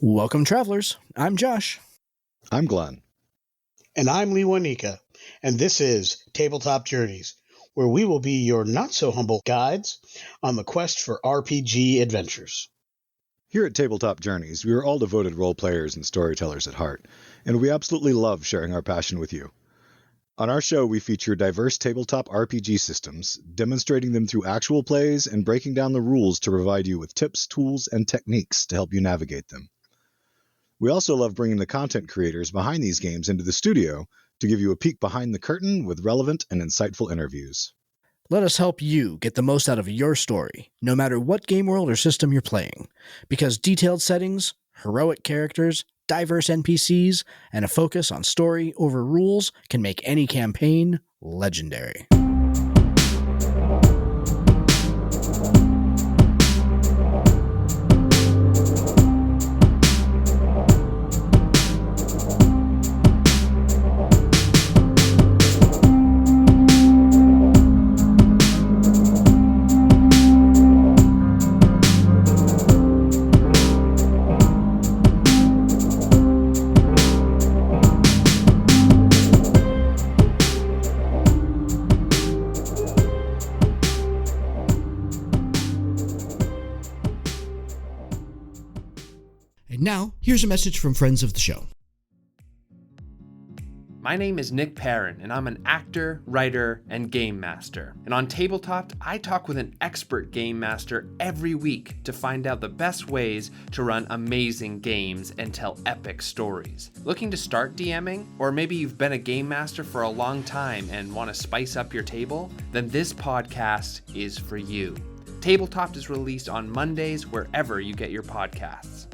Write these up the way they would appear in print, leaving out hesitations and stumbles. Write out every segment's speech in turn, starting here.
Welcome, travelers. I'm Josh. I'm Glenn. And I'm Lee Wanika. And this is Tabletop Journeys, where we will be your not-so-humble guides on the quest for RPG adventures. Here at Tabletop Journeys, we are all devoted role players and storytellers at heart, and we absolutely love sharing our passion with you. On our show, we feature diverse tabletop RPG systems, demonstrating them through actual plays and breaking down the rules to provide you with tips, tools, and techniques to help you navigate them. We also love bringing the content creators behind these games into the studio to give you a peek behind the curtain with relevant and insightful interviews. Let us help you get the most out of your story, no matter what game world or system you're playing, because detailed settings, heroic characters, diverse NPCs, and a focus on story over rules can make any campaign legendary. Now, here's a message from friends of the show. My name is Nick Perrin, and I'm an actor, writer, and game master. And on Tabletop, I talk with an expert game master every week to find out the best ways to run amazing games and tell epic stories. Looking to start DMing? Or maybe you've been a game master for a long time and want to spice up your table? Then this podcast is for you. Tabletop is released on Mondays wherever you get your podcasts.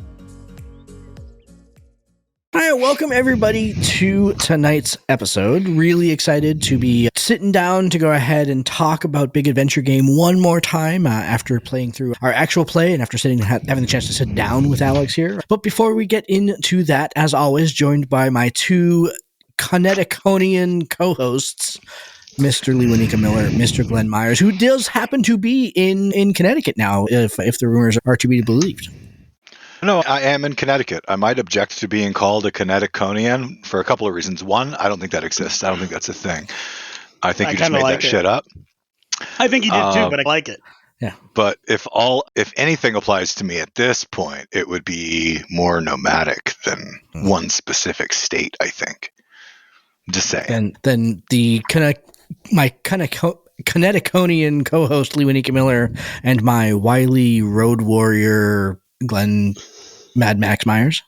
Hi, welcome everybody to tonight's episode. Really excited to be sitting down to go ahead and talk about Big Adventure Game one more time after playing through our actual play and after having the chance to sit down with Alex here. But before we get into that, as always, joined by my two Connecticonian co-hosts, Mr. Lee Wanika Miller, Mr. Glenn Myers, who does happen to be in Connecticut now, if the rumors are to be believed. No, I am in Connecticut. I might object to being called a Connecticonian for a couple of reasons. One, I don't think that exists. I don't think that's a thing. I think you just made that shit up. I think you did too, but I like it. Yeah. But if anything applies to me at this point, it would be more nomadic than one specific state, I think. I'm just saying. And then my Connecticonian co-host Lee Wanika Miller and my wily road warrior Glenn Mad Max Myers.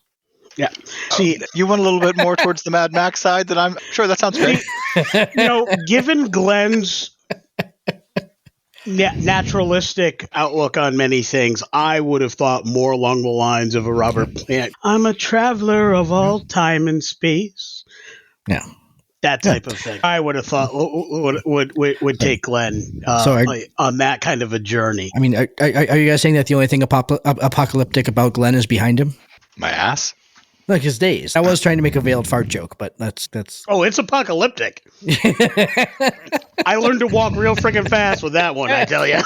Yeah. See, you went a little bit more towards the Mad Max side than I'm sure. That sounds great. Given Glenn's naturalistic outlook on many things, I would have thought more along the lines of a Robert Plant. I'm a traveler of all time and space. Yeah. That type of thing. I would have thought would take Glenn on that kind of a journey. I mean, are you guys saying that the only thing apocalyptic about Glenn is behind him? My ass? Like his days. I was trying to make a veiled fart joke, but that's. Oh, it's apocalyptic. I learned to walk real freaking fast with that one, I tell you.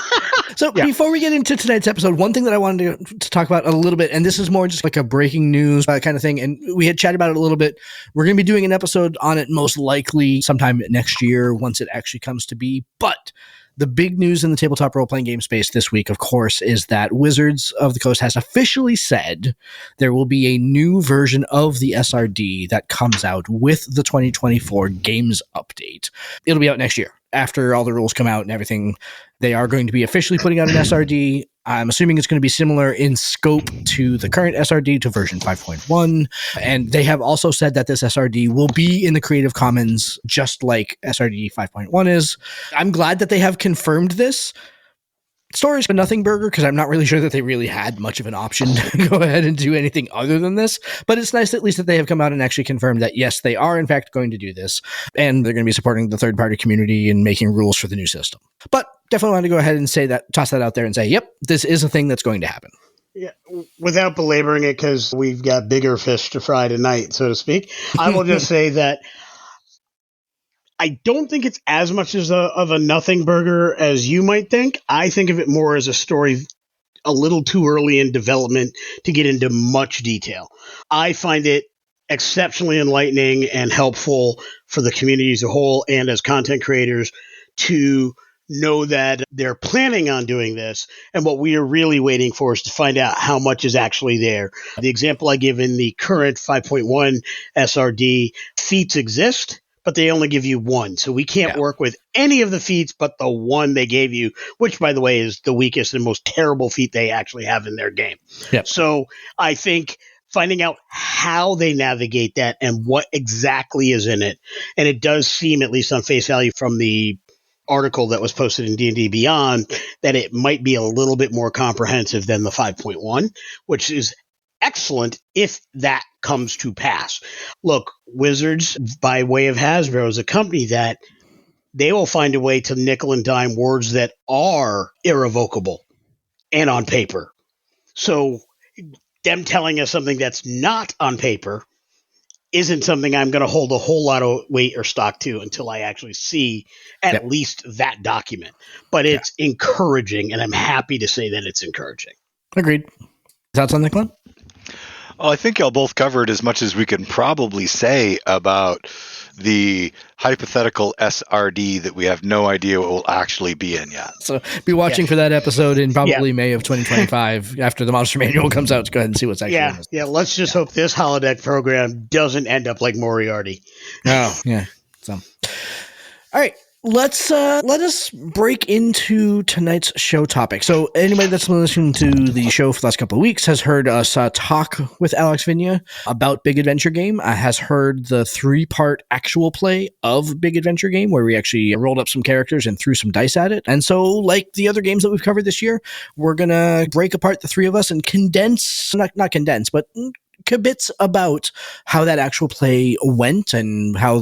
So before we get into tonight's episode, one thing that I wanted to talk about a little bit, and this is more just like a breaking news kind of thing, and we had chatted about it a little bit. We're going to be doing an episode on it most likely sometime next year once it actually comes to be, but the big news in the tabletop role-playing game space this week, of course, is that Wizards of the Coast has officially said there will be a new version of the SRD that comes out with the 2024 games update. It'll be out next year. After all the rules come out and everything, they are going to be officially putting out an SRD. I'm assuming it's going to be similar in scope to the current SRD, to version 5.1. And they have also said that this SRD will be in the Creative Commons, just like SRD 5.1 is. I'm glad that they have confirmed this. Stories but nothing burger, because I'm not really sure that they really had much of an option to go ahead and do anything other than this. But it's nice at least that they have come out and actually confirmed that, yes, they are in fact going to do this. And they're going to be supporting the third-party community and making rules for the new system. But definitely want to go ahead and say that, toss that out there and say, yep, this is a thing that's going to happen. Yeah, without belaboring it, because we've got bigger fish to fry tonight, so to speak, I will just say that I don't think it's as much of a nothing burger as you might think. I think of it more as a story a little too early in development to get into much detail. I find it exceptionally enlightening and helpful for the community as a whole and as content creators to know that they're planning on doing this. And what we are really waiting for is to find out how much is actually there. The example I give in the current 5.1 SRD, feats exist, but they only give you one. So we can't work with any of the feats but the one they gave you, which, by the way, is the weakest and most terrible feat they actually have in their game. Yep. So I think finding out how they navigate that and what exactly is in it, and it does seem, at least on face value from the article that was posted in D&D Beyond, that it might be a little bit more comprehensive than the 5.1, which is excellent if that comes to pass. Look, Wizards, by way of Hasbro, is a company that they will find a way to nickel and dime words that are irrevocable and on paper. So them telling us something that's not on paper isn't something I'm going to hold a whole lot of weight or stock to until I actually see at least that document. But it's encouraging, and I'm happy to say that it's encouraging. Agreed. Thoughts on that, Glenn? Well, I think y'all both covered as much as we can probably say about the hypothetical SRD that we have no idea what will actually be in yet. So be watching for that episode in probably May of 2025 after the Monster Manual comes out to go ahead and see what's actually in this. Yeah, let's just hope this holodeck program doesn't end up like Moriarty. Oh, yeah. So, all right. Let us break into tonight's show topic. So anybody that's been listening to the show for the last couple of weeks has heard us talk with Alex Vigna about Big Adventure Game, has heard the 3-part actual play of Big Adventure Game, where we actually rolled up some characters and threw some dice at it. And so, like the other games that we've covered this year, we're going to break apart the three of us and condense, not condense, but bits about how that actual play went and how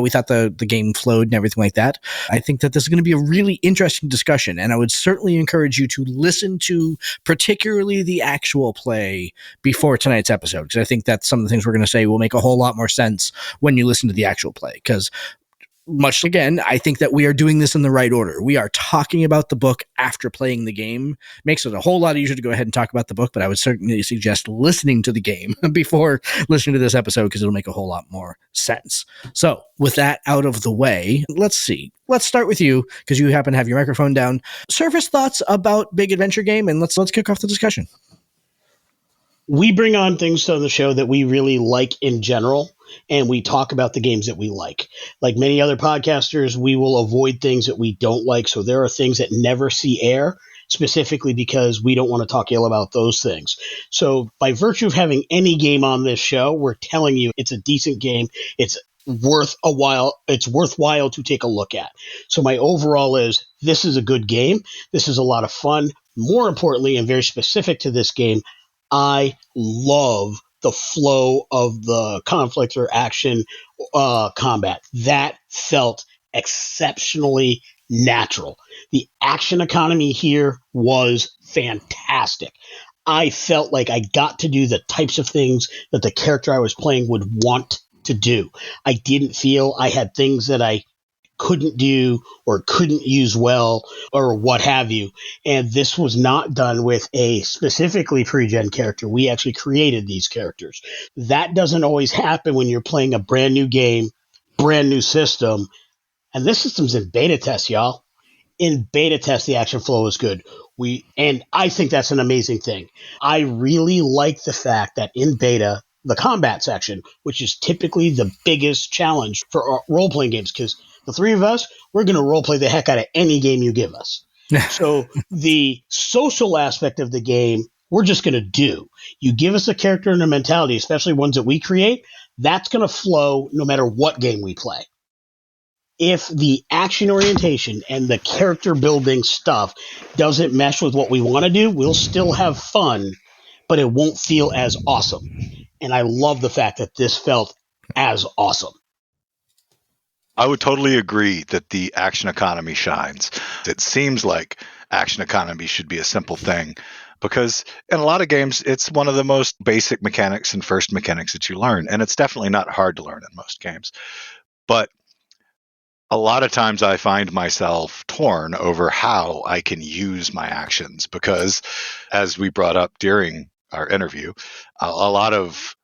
we thought the game flowed and everything like that. I think that this is going to be a really interesting discussion, and I would certainly encourage you to listen to particularly the actual play before tonight's episode, because I think that some of the things we're going to say will make a whole lot more sense when you listen to the actual play, because much again, I think that we are doing this in the right order. We are talking about the book after playing the game. Makes it a whole lot easier to go ahead and talk about the book, but I would certainly suggest listening to the game before listening to this episode, because it'll make a whole lot more sense. So with that out of the way, let's see. Let's start with you, because you happen to have your microphone down. Surface thoughts about Big Adventure Game, and let's kick off the discussion. We bring on things on the show that we really like in general, and we talk about the games that we like. Like many other podcasters, we will avoid things that we don't like. So there are things that never see air, specifically because we don't want to talk ill about those things. So by virtue of having any game on this show, we're telling you it's a decent game. It's worthwhile to take a look at. So my overall is, this is a good game. This is a lot of fun. More importantly, and very specific to this game, I love the flow of the conflict or action combat. That felt exceptionally natural. The action economy here was fantastic. I felt like I got to do the types of things that the character I was playing would want to do. I didn't feel I had things that I couldn't do or couldn't use well or what have you. And this was not done with a specifically pre-gen character. We actually created these characters. That doesn't always happen when you're playing a brand new game, brand new system. And this system's in beta test, y'all. In beta test, the action flow is good. And I think that's an amazing thing. I really like the fact that in beta, the combat section, which is typically the biggest challenge for role-playing games, because the three of us, we're going to role-play the heck out of any game you give us. So the social aspect of the game, we're just going to do. You give us a character and a mentality, especially ones that we create, that's going to flow no matter what game we play. If the action orientation and the character building stuff doesn't mesh with what we want to do, we'll still have fun, but it won't feel as awesome. And I love the fact that this felt as awesome. I would totally agree that the action economy shines. It seems like action economy should be a simple thing, because in a lot of games, it's one of the most basic mechanics and first mechanics that you learn. And it's definitely not hard to learn in most games. But a lot of times I find myself torn over how I can use my actions because, as we brought up during our interview, a lot of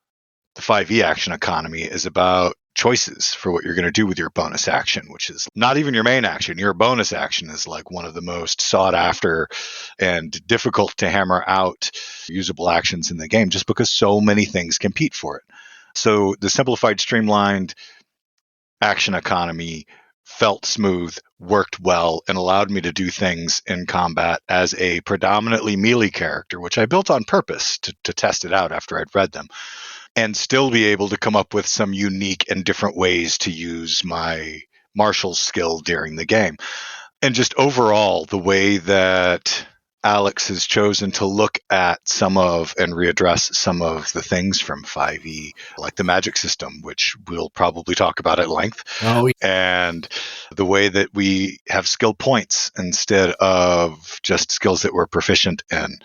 the 5e action economy is about choices for what you're going to do with your bonus action, which is not even your main action. Your bonus action is like one of the most sought after and difficult to hammer out usable actions in the game just because so many things compete for it. So the simplified, streamlined action economy felt smooth, worked well, and allowed me to do things in combat as a predominantly melee character, which I built on purpose to test it out after I'd read them, and still be able to come up with some unique and different ways to use my martial skill during the game. And just overall, the way that Alex has chosen to look at some of and readdress some of the things from 5e, like the magic system, which we'll probably talk about at length, and the way that we have skill points instead of just skills that we're proficient in.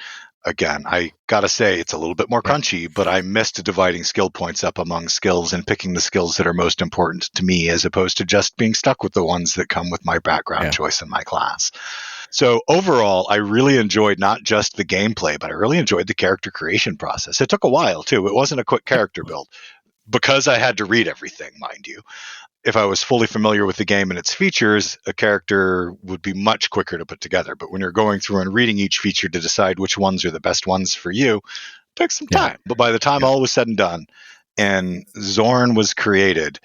Again, I gotta say it's a little bit more crunchy, but I missed dividing skill points up among skills and picking the skills that are most important to me as opposed to just being stuck with the ones that come with my background choice in my class. So overall, I really enjoyed not just the gameplay, but I really enjoyed the character creation process. It took a while too. It wasn't a quick character build because I had to read everything, mind you. If I was fully familiar with the game and its features, a character would be much quicker to put together. But when you're going through and reading each feature to decide which ones are the best ones for you, it takes some time. But by the time all was said and done and Zorn was created,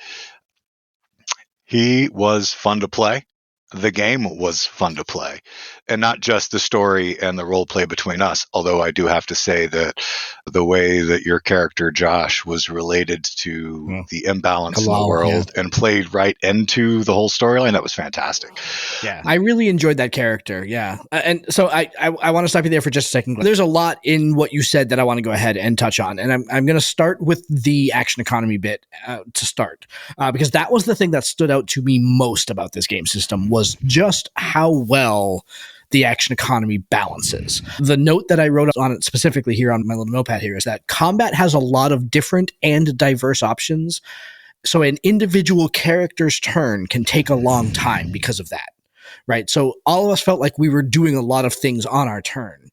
he was fun to play. The game was fun to play, and not just the story and the role play between us, although I do have to say that the way that your character, Josh, was related to the imbalance in the world and played right into the whole storyline, that was fantastic. Yeah, I really enjoyed that character. Yeah. And so I want to stop you there for just a second. There's a lot in what you said that I want to go ahead and touch on. And I'm going to start with the action economy bit to start, because that was the thing that stood out to me most about this game system was just how well the action economy balances. The note that I wrote on it specifically here on my little notepad here is that combat has a lot of different and diverse options. So an individual character's turn can take a long time because of that, right? So all of us felt like we were doing a lot of things on our turn.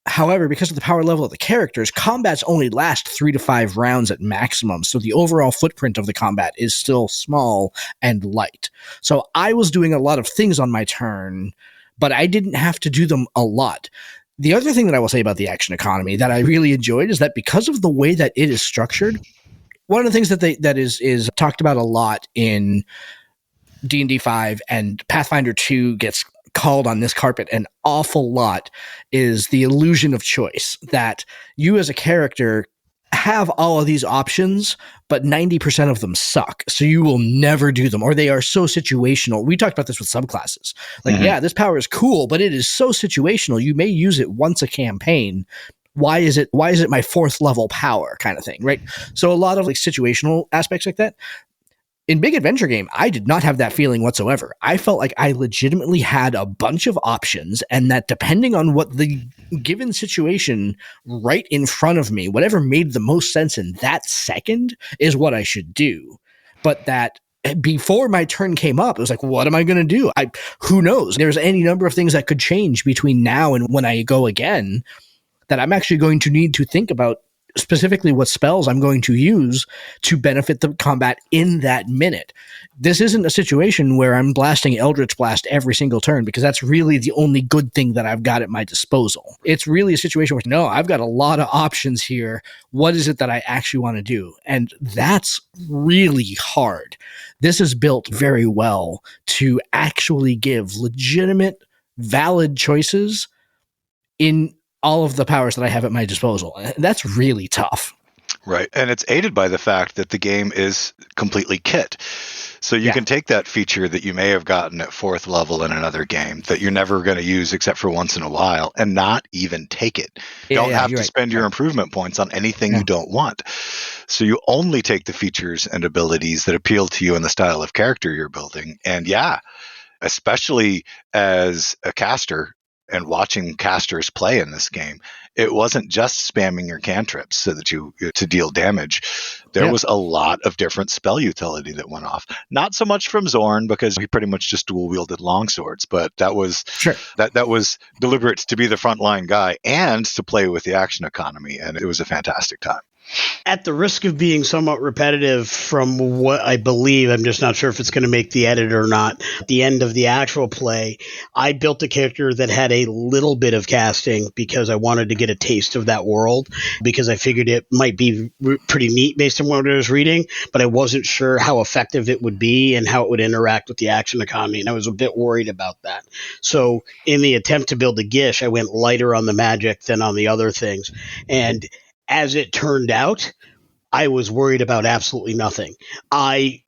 However, because of the power level of the characters, combats only last 3 to 5 rounds at maximum. So the overall footprint of the combat is still small and light. So I was doing a lot of things on my turn, but I didn't have to do them a lot. The other thing that I will say about the action economy that I really enjoyed is that because of the way that it is structured, one of the things that is talked about a lot in D&D 5 and Pathfinder 2 gets called on this carpet an awful lot is the illusion of choice, that you as a character have all of these options, but 90% of them suck. So you will never do them, or they are so situational. We talked about this with subclasses. Like, yeah, this power is cool, but it is so situational. You may use it once a campaign. Why is it my 4th level power kind of thing, right? So a lot of like situational aspects like that. In Big Adventure Game, I did not have that feeling whatsoever. I felt like I legitimately had a bunch of options, and that depending on what the given situation right in front of me, whatever made the most sense in that second is what I should do. But that before my turn came up, it was like, what am I going to do? Who knows? There's any number of things that could change between now and when I go again that I'm actually going to need to think about specifically what spells I'm going to use to benefit the combat in that minute. This isn't a situation where I'm blasting Eldritch Blast every single turn, because that's really the only good thing that I've got at my disposal. It's really a situation where, no, I've got a lot of options here. What is it that I actually want to do? And that's really hard. This is built very well to actually give legitimate, valid choices in all of the powers that I have at my disposal. That's really tough. Right. And it's aided by the fact that the game is completely kit. So you can take that feature that you may have gotten at 4th level in another game that you're never going to use except for once in a while and not even take it. You don't have to spend your improvement points on anything you don't want. So you only take the features and abilities that appeal to you in the style of character you're building. And especially as a caster, and watching casters play in this game, it wasn't just spamming your cantrips so that to deal damage. there was a lot of different spell utility that went off. Not so much from Zorn, because he pretty much just dual wielded longswords, but that was that was deliberate to be the frontline guy and to play with the action economy, and it was a fantastic time. At the risk of being somewhat repetitive from what I believe, I'm just not sure if it's going to make the edit or not. At the end of the actual play, I built a character that had a little bit of casting because I wanted to get a taste of that world, because I figured it might be pretty neat based on what I was reading, but I wasn't sure how effective it would be and how it would interact with the action economy, and I was a bit worried about that. So in the attempt to build a Gish, I went lighter on the magic than on the other things. And as it turned out, I was worried about absolutely nothing. I,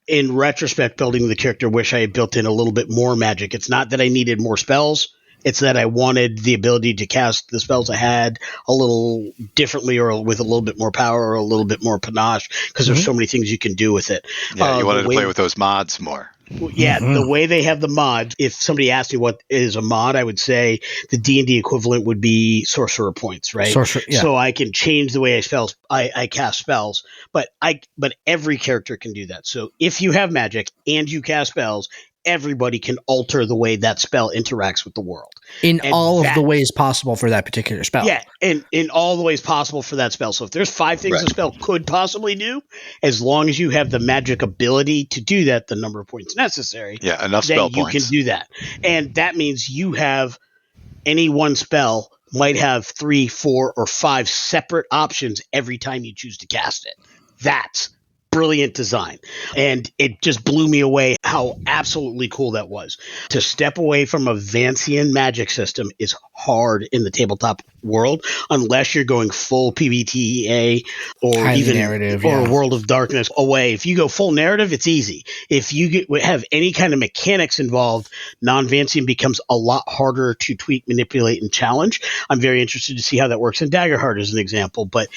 in retrospect, building the character, wish I had built in a little bit more magic. It's not that I needed more spells. It's that I wanted the ability to cast the spells I had a little differently, or with a little bit more power, or a little bit more panache, because there's so many things you can do with it. Yeah, you wanted to play with those mods more. Yeah, the way they have the mods, if somebody asked me what is a mod, I would say the D&D equivalent would be sorcerer points, right? So I can change the way I cast spells, but every character can do that. So if you have magic and you cast spells, everybody can alter the way that spell interacts with the world. In all of the ways possible for that particular spell. Yeah, in all the ways possible for that spell. So if there's 5 things a spell could possibly do, as long as you have the magic ability to do that, the number of points necessary, enough spell points, you can do that. And that means you have any one spell might have 3, 4, or 5 separate options every time you choose to cast it. That's brilliant design. And it just blew me away how absolutely cool that was. To step away from a Vancian magic system is hard in the tabletop world, unless you're going full PBTA or highly even narrative, or World of Darkness away. If you go full narrative, it's easy. If you have any kind of mechanics involved, non-Vancian becomes a lot harder to tweak, manipulate, and challenge. I'm very interested to see how that works in Daggerheart as an example. But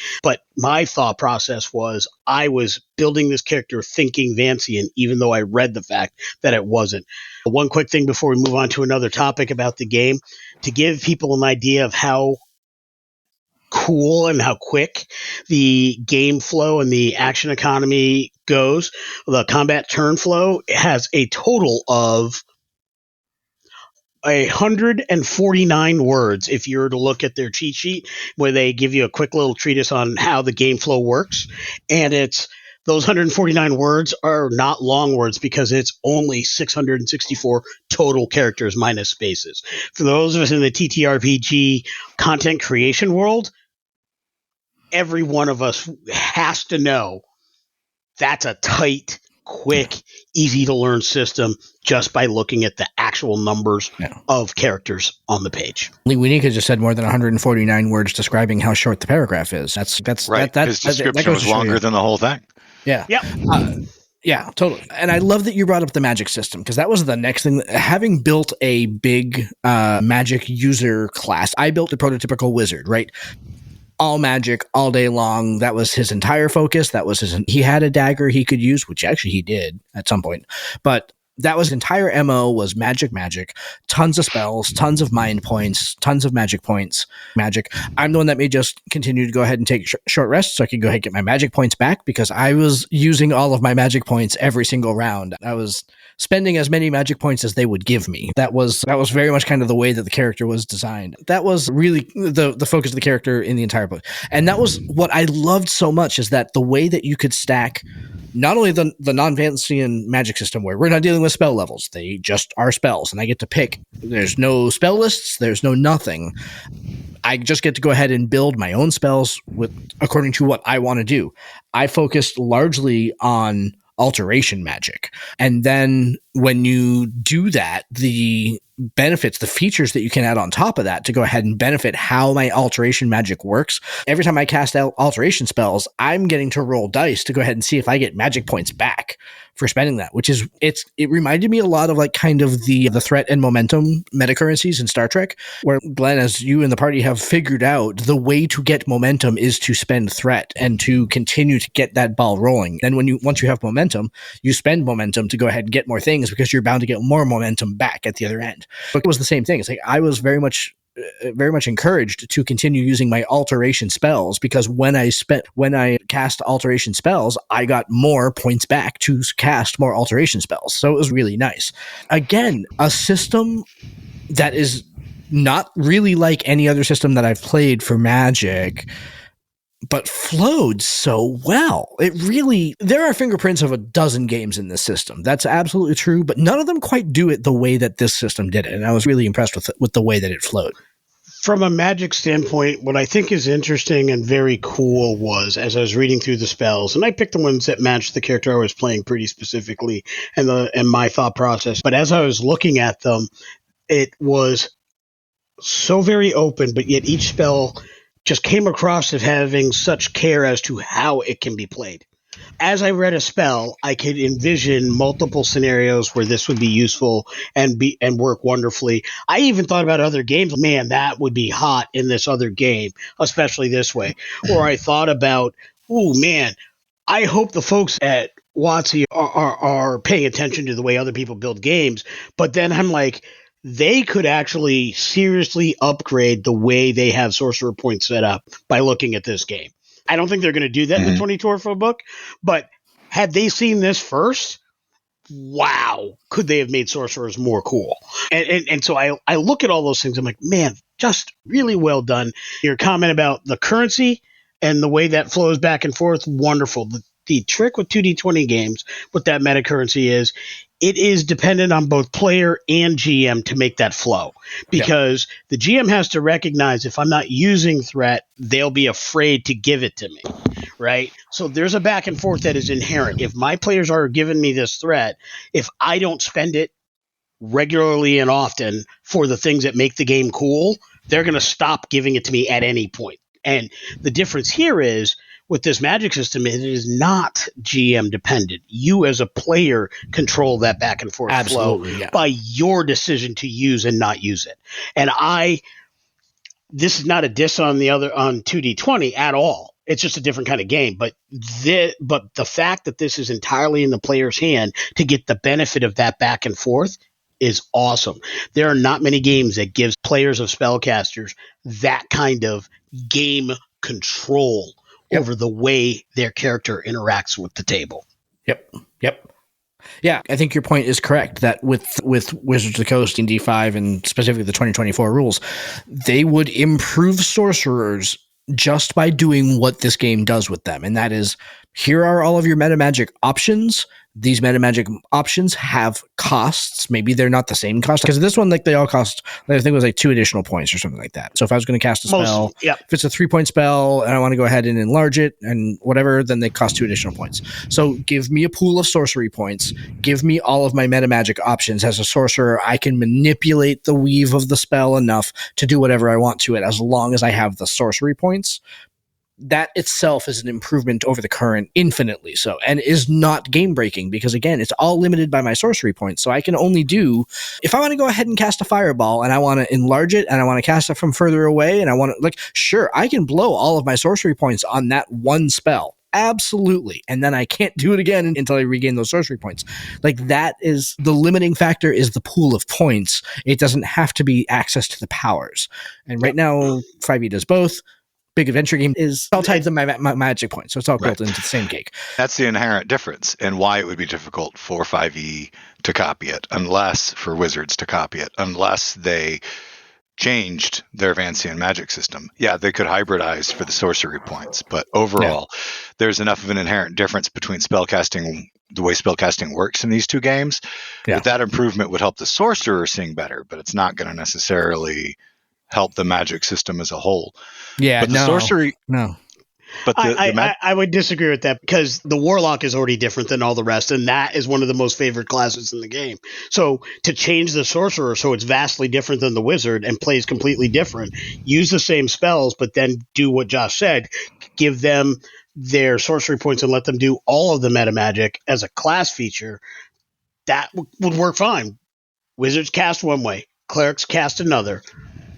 my thought process was I was building this character thinking Vancian, even though I read the fact that it wasn't. One quick thing before we move on to another topic about the game, to give people an idea of how cool and how quick the game flow and the action economy goes. The combat turn flow has a total of 149 words if you were to look at their cheat sheet, where they give you a quick little treatise on how the game flow works. And those 149 words are not long words, because it's only 664 total characters minus spaces. For those of us in the TTRPG content creation world, every one of us has to know that's a tight, quick, easy to learn system just by looking at the actual numbers of characters on the page. Winika just said more than 149 words describing how short the paragraph is. That's right. His description was longer than the whole thing. Yeah. Yep. Yeah, totally. And I love that you brought up the magic system, because that was the next thing. Having built a big magic user class, I built a prototypical wizard, right? All magic all day long. That was his entire focus. He had a dagger he could use, which actually he did at some point. But that was his entire MO was magic, tons of spells, tons of mind points, tons of magic points, magic. I'm the one that may just continue to go ahead and take short rests so I can go ahead and get my magic points back, because I was using all of my magic points every single round. I was spending as many magic points as they would give me. That was very much kind of the way that the character was designed. That was really the focus of the character in the entire book. And that was what I loved so much, is that the way that you could stack not only the non-Vancian magic system, where we're not dealing with spell levels, they just are spells, and I get to pick. There's no spell lists, there's no nothing. I just get to go ahead and build my own spells according to what I want to do. I focused largely on alteration magic. And then when you do that, the benefits, the features that you can add on top of that to go ahead and benefit how my alteration magic works. Every time I cast out alteration spells, I'm getting to roll dice to go ahead and see if I get magic points back for spending that, which is, it reminded me a lot of like kind of the threat and momentum metacurrencies in Star Trek, where Glenn, as you and the party have figured out, the way to get momentum is to spend threat and to continue to get that ball rolling. Then once you have momentum, you spend momentum to go ahead and get more things, because you're bound to get more momentum back at the other end. But it was the same thing. It's like I was very much very much encouraged to continue using my alteration spells, because when I cast alteration spells, I got more points back to cast more alteration spells. So it was really nice. Again, a system that is not really like any other system that I've played for Magic, but flowed so well. There are fingerprints of a dozen games in this system. That's absolutely true, but none of them quite do it the way that this system did it. And I was really impressed with the way that it flowed. From a Magic standpoint, what I think is interesting and very cool was, as I was reading through the spells, and I picked the ones that matched the character I was playing pretty specifically and my thought process. But as I was looking at them, it was so very open, but yet each spell just came across as having such care as to how it can be played. As I read a spell, I could envision multiple scenarios where this would be useful and work wonderfully. I even thought about other games. Man, that would be hot in this other game, especially this way. Or I thought about, oh man, I hope the folks at WotC are paying attention to the way other people build games. But then I'm like, they could actually seriously upgrade the way they have sorcerer points set up by looking at this game. I don't think they're going to do that in the 2024 book, but had they seen this first, wow, could they have made sorcerers more cool? And so I look at all those things. I'm like, man, just really well done. Your comment about the currency and the way that flows back and forth, wonderful. The trick with 2D20 games, what that meta currency is, it is dependent on both player and GM to make that flow, because the GM has to recognize if I'm not using threat, they'll be afraid to give it to me, right? So there's a back and forth that is inherent. If my players are giving me this threat, if I don't spend it regularly and often for the things that make the game cool, they're going to stop giving it to me at any point. And the difference here is, with this Magic system, it is not GM dependent. You as a player control that back and forth flow by your decision to use and not use it. And this is not a diss on 2D20 at all. It's just a different kind of game. But the fact that this is entirely in the player's hand to get the benefit of that back and forth is awesome. There are not many games that gives players of spellcasters that kind of game control over the way their character interacts with the table. Yep. Yeah, I think your point is correct that with Wizards of the Coast in D5 and specifically the 2024 rules, they would improve sorcerers just by doing what this game does with them. And that is, here are all of your meta magic options. These meta magic options have costs. Maybe they're not the same cost, because this one, like, they all cost, I think it was like 2 additional points or something like that. So if I was going to cast a spell, if it's a 3-point spell and I want to go ahead and enlarge it and whatever, then they cost 2 additional points. So give me a pool of sorcery points. Give me all of my meta magic options. As a sorcerer, I can manipulate the weave of the spell enough to do whatever I want to it, as long as I have the sorcery points. That itself is an improvement over the current infinitely so, and is not game breaking, because again, it's all limited by my sorcery points. So I can only do, if I want to go ahead and cast a fireball and I want to enlarge it and I want to cast it from further away and I want to, sure, I can blow all of my sorcery points on that one spell. Absolutely. And then I can't do it again until I regain those sorcery points. That is the limiting factor, is the pool of points. It doesn't have to be access to the powers. And right now 5e does both. Big adventure game is all types of my magic points, so it's all built into the same cake. That's the inherent difference, and why it would be difficult for 5e to copy it, for Wizards to copy it, unless they changed their Vancian magic system. Yeah, they could hybridize for the sorcery points, but overall, there's enough of an inherent difference between spellcasting, the way spellcasting works in these two games. That improvement would help the sorcerer sing better, but it's not going to necessarily help the magic system as a whole. But the sorcery, But I would disagree with that, because the Warlock is already different than all the rest, and that is one of the most favorite classes in the game. So to change the Sorcerer so it's vastly different than the Wizard and plays completely different, use the same spells, but then do what Josh said, give them their sorcery points and let them do all of the meta magic as a class feature, that would work fine. Wizards cast one way, Clerics cast another,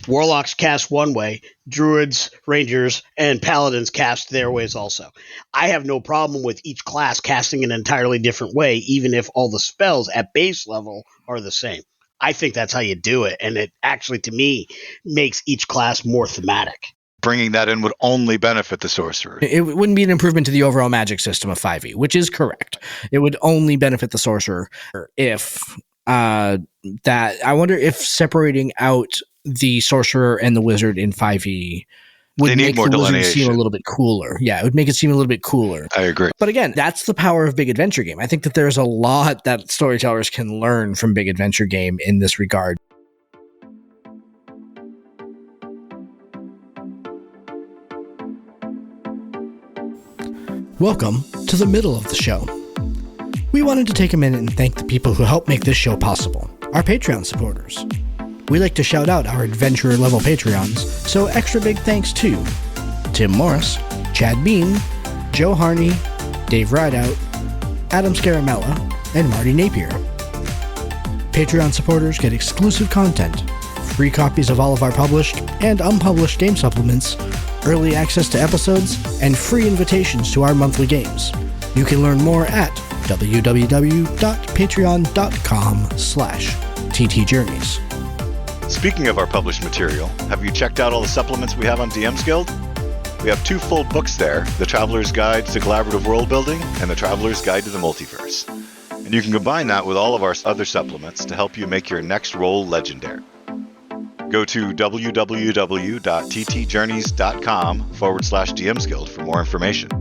Warlocks cast one way, Druids, Rangers, and Paladins cast their ways also. I have no problem with each class casting an entirely different way, even if all the spells at base level are the same. I think that's how you do it. And it actually, to me, makes each class more thematic. Bringing that in would only benefit the sorcerer. It wouldn't be an improvement to the overall magic system of 5e, which is correct. It would only benefit the sorcerer if I wonder if separating out the sorcerer and the wizard in 5e would make the wizard seem a little bit cooler. Yeah, it would make it seem a little bit cooler. I agree. But again, that's the power of Big Adventure Game. I think that there's a lot that storytellers can learn from Big Adventure Game in this regard. Welcome to the middle of the show. We wanted to take a minute and thank the people who help make this show possible, our Patreon supporters. We like to shout out our adventurer level Patreons, so extra big thanks to Tim Morris, Chad Bean, Joe Harney, Dave Rideout, Adam Scaramella, and Marty Napier. Patreon supporters get exclusive content, free copies of all of our published and unpublished game supplements, early access to episodes, and free invitations to our monthly games. You can learn more at www.patreon.com/ttjourneys. Speaking of our published material, have you checked out all the supplements we have on DM's Guild? We have 2 full books there, The Traveler's Guide to Collaborative World Building and The Traveler's Guide to the Multiverse. And you can combine that with all of our other supplements to help you make your next roll legendary. Go to www.ttjourneys.com/DM's Guild for more information.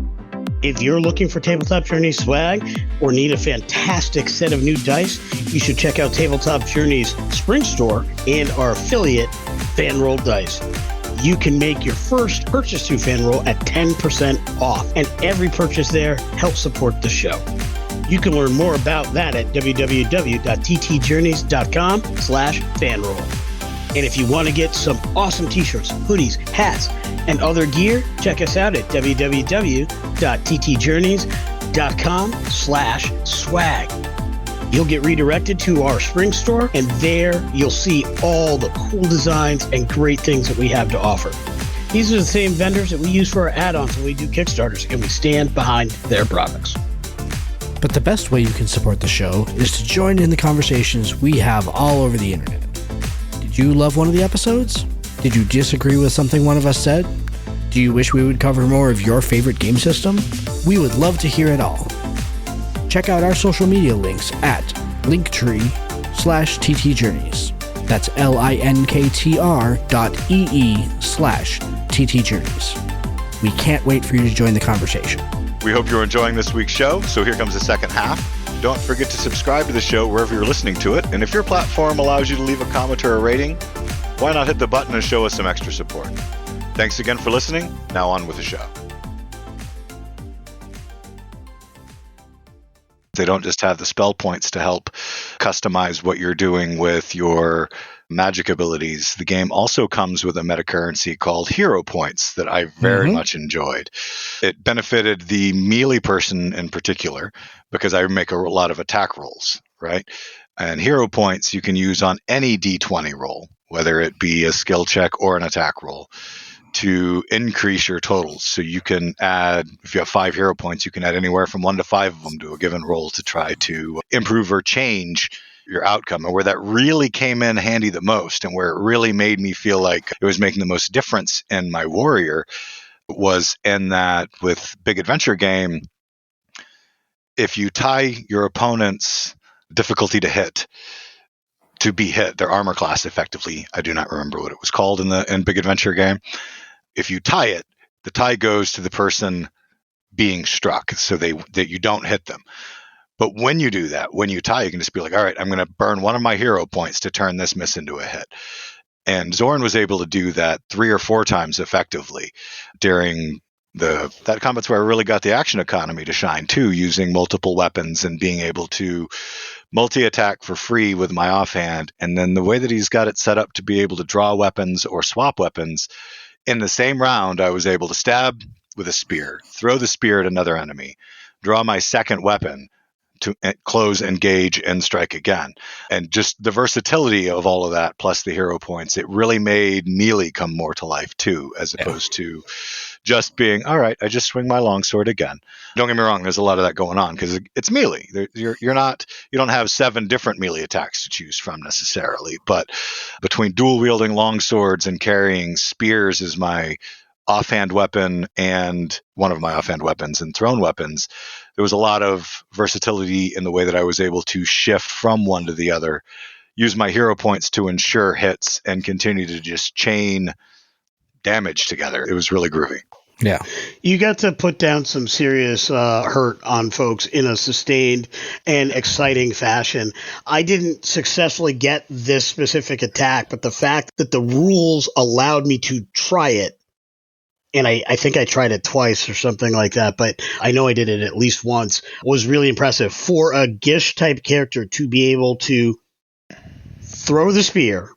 If you're looking for Tabletop Journeys swag or need a fantastic set of new dice, you should check out Tabletop Journeys Spring Store and our affiliate, Fanroll Dice. You can make your first purchase through Fanroll at 10% off, and every purchase there helps support the show. You can learn more about that at www.ttjourneys.com/fanroll. And if you want to get some awesome t-shirts, hoodies, hats, and other gear, check us out at www.ttjourneys.com/swag. You'll get redirected to our spring store, and there you'll see all the cool designs and great things that we have to offer. These are the same vendors that we use for our add-ons when we do Kickstarters, and we stand behind their products. But the best way you can support the show is to join in the conversations we have all over the internet. Did you love one of the episodes? Did you disagree with something one of us said? Do you wish we would cover more of your favorite game system? We would love to hear it all. Check out our social media links at linktree/ttjourneys. That's linktr.ee/ttjourneys. We can't wait for you to join the conversation. We hope you're enjoying this week's show, so here comes the second half. Don't forget to subscribe to the show wherever you're listening to it, and if your platform allows you to leave a comment or a rating, why not hit the button and show us some extra support? Thanks again for listening. Now on with the show. They don't just have the spell points to help customize what you're doing with your magic abilities. The game also comes with a metacurrency called hero points that I very much enjoyed. It benefited the melee person in particular because I make a lot of attack rolls, right? And hero points you can use on any D20 roll, whether it be a skill check or an attack roll, to increase your totals. So you can add, if you have 5 hero points, you can add anywhere from 1 to 5 of them to a given roll to try to improve or change your outcome. And where that really came in handy the most, and where it really made me feel like it was making the most difference in my warrior, was in that with Big Adventure Game, if you tie your opponent's difficulty to hit to be hit, their armor class effectively, I do not remember what it was called in Big Adventure Game. If you tie it, the tie goes to the person being struck, so that you don't hit them. But when you do that, when you tie, you can just be like, all right, I'm going to burn one of my hero points to turn this miss into a hit. And Zorn was able to do that 3 or 4 times effectively during that combat's where I really got the action economy to shine too, using multiple weapons and being able to multi-attack for free with my offhand. And then the way that he's got it set up to be able to draw weapons or swap weapons, in the same round, I was able to stab with a spear, throw the spear at another enemy, draw my second weapon to close, engage, and strike again. And just the versatility of all of that, plus the hero points, it really made melee come more to life too, as opposed to just being, all right, I just swing my longsword again. Don't get me wrong, there's a lot of that going on because it's melee. You don't have 7 different melee attacks to choose from necessarily, but between dual wielding longswords and carrying spears as my offhand weapon and one of my offhand weapons and thrown weapons, there was a lot of versatility in the way that I was able to shift from one to the other, use my hero points to ensure hits, and continue to just chain damage together. It was really groovy. Yeah. You got to put down some serious hurt on folks in a sustained and exciting fashion. I didn't successfully get this specific attack, but the fact that the rules allowed me to try it, and I think I tried it twice or something like that, but I know I did it at least once, was really impressive. For a Gish-type character to be able to throw the spear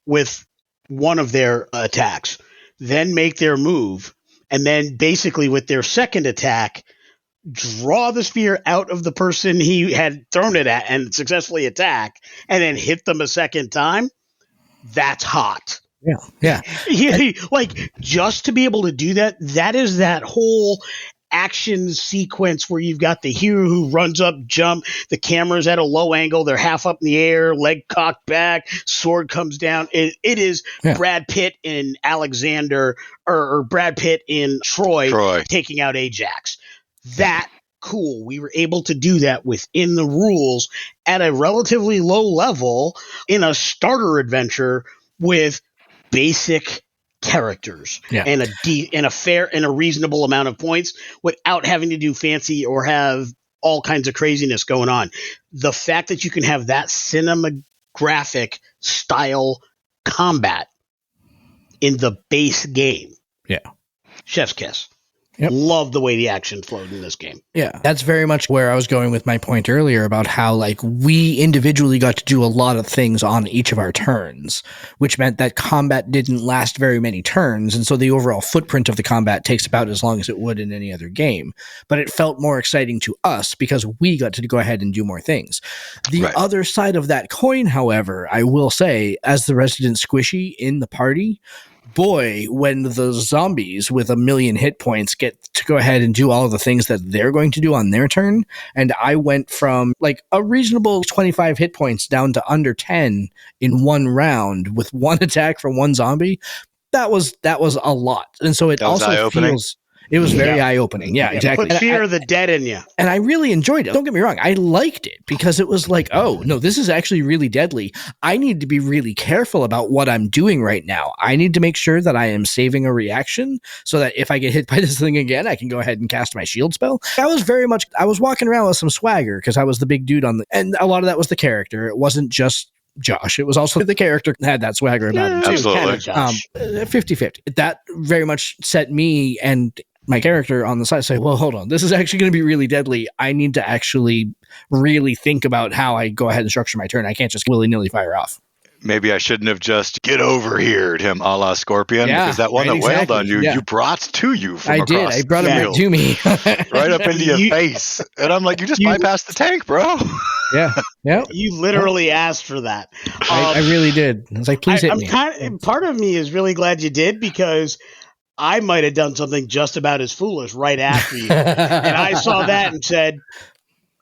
with one of their attacks, then make their move, and then basically with their second attack, draw the spear out of the person he had thrown it at and successfully attack, and then hit them a second time, that's hot. Yeah. Like, just to be able to do that, that is that whole action sequence where you've got the hero who runs up, jump, the camera's at a low angle, they're half up in the air, leg cocked back, sword comes down. It is Brad Pitt in Alexander, or Brad Pitt in Troy taking out Ajax. That cool. We were able to do that within the rules at a relatively low level in a starter adventure with basic characters and a fair and a reasonable amount of points without having to do fancy or have all kinds of craziness going on. The fact that you can have that cinematographic style combat in the base game. Yeah. Chef's kiss. Yep. Love the way the action flowed in this game. Yeah, that's very much where I was going with my point earlier about how, like, we individually got to do a lot of things on each of our turns, which meant that combat didn't last very many turns, and so the overall footprint of the combat takes about as long as it would in any other game. But it felt more exciting to us because we got to go ahead and do more things. The other side of that coin, however, I will say, as the resident squishy in the party, boy, when the zombies with 1 million hit points get to go ahead and do all of the things that they're going to do on their turn, and I went from like a reasonable 25 hit points down to under 10 in one round with one attack from one zombie, that was a lot. And so it also feels... It was very eye-opening. Yeah, exactly. Put fear of the dead in you. And I really enjoyed it. Don't get me wrong. I liked it because it was like, oh, no, this is actually really deadly. I need to be really careful about what I'm doing right now. I need to make sure that I am saving a reaction so that if I get hit by this thing again, I can go ahead and cast my shield spell. I was walking around with some swagger because I was the big dude and a lot of that was the character. It wasn't just Josh. It was also the character that had that swagger about him too. Absolutely. 50-50. That very much set me and my character on the side say, well, hold on, this is actually going to be really deadly. I need to actually really think about how I go ahead and structure my turn. I can't just willy-nilly fire off. Maybe I shouldn't have just get over here him a la Scorpion, because that one that wailed on you, you brought to you from across the field. I brought him right to me. Right up into your face. And I'm like, you just bypassed the tank, bro. Yeah. You literally asked for that. I really did. I was like, please hit me. Part of me is really glad you did, because I might have done something just about as foolish right after you. And I saw that and said,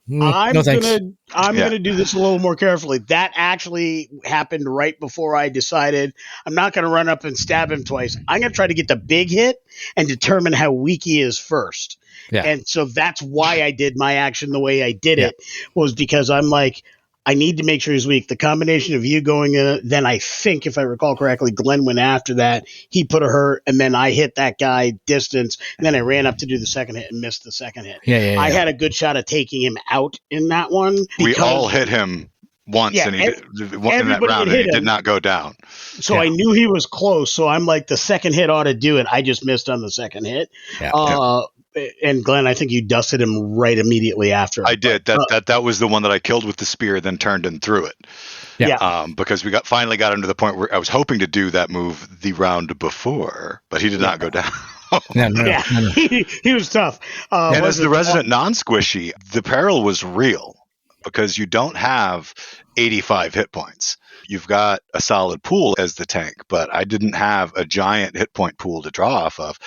I'm going to do this a little more carefully. That actually happened right before I decided I'm not going to run up and stab him twice. I'm going to try to get the big hit and determine how weak he is first. Yeah. And so that's why I did my action the way I did it, was because I'm like, I need to make sure he's weak. The combination of you going in, then I think, if I recall correctly, Glenn went after that. He put a hurt, and then I hit that guy distance, and then I ran up to do the second hit and missed the second hit. I had a good shot at taking him out in that one. We all hit him once, and in that round, and he did not go down. So I knew he was close, so I'm like, the second hit ought to do it. I just missed on the second hit. And Glenn, I think you dusted him right immediately after. I did. That was the one that I killed with the spear, then turned and threw it. Because we finally got him to the point where I was hoping to do that move the round before, but he did not go down. Yeah, he was tough. And as the resident non-squishy, the peril was real because you don't have 85 hit points. You've got a solid pool as the tank, but I didn't have a giant hit point pool to draw off of.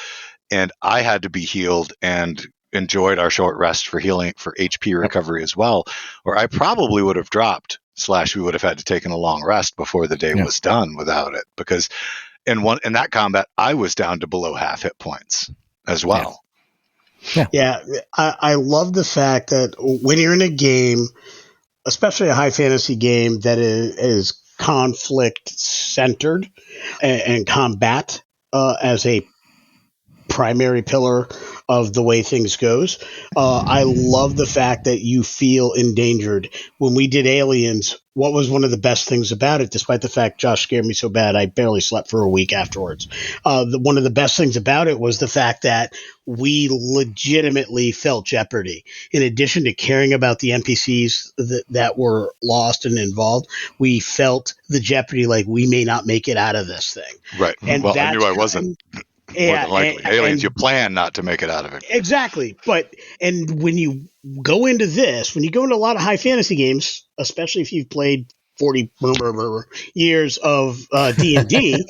And I had to be healed and enjoyed our short rest for healing, for HP recovery as well, or I probably would have dropped / we would have had to take a long rest before the day was done without it. Because in that combat, I was down to below half hit points as well. Yeah, I love the fact that when you're in a game, especially a high fantasy game that is conflict centered and combat as a primary pillar of the way things goes. I love the fact that you feel endangered. When we did Aliens, what was one of the best things about it, despite the fact Josh scared me so bad I barely slept for a week afterwards? One of the best things about it was the fact that we legitimately felt jeopardy. In addition to caring about the NPCs that were lost and involved, we felt the jeopardy, like we may not make it out of this thing. Right. And well, I knew I wasn't. More than likely. Aliens, you plan not to make it out of it. Exactly. And when you go into this, when you go into a lot of high fantasy games, especially if you've played 40 years of D&D,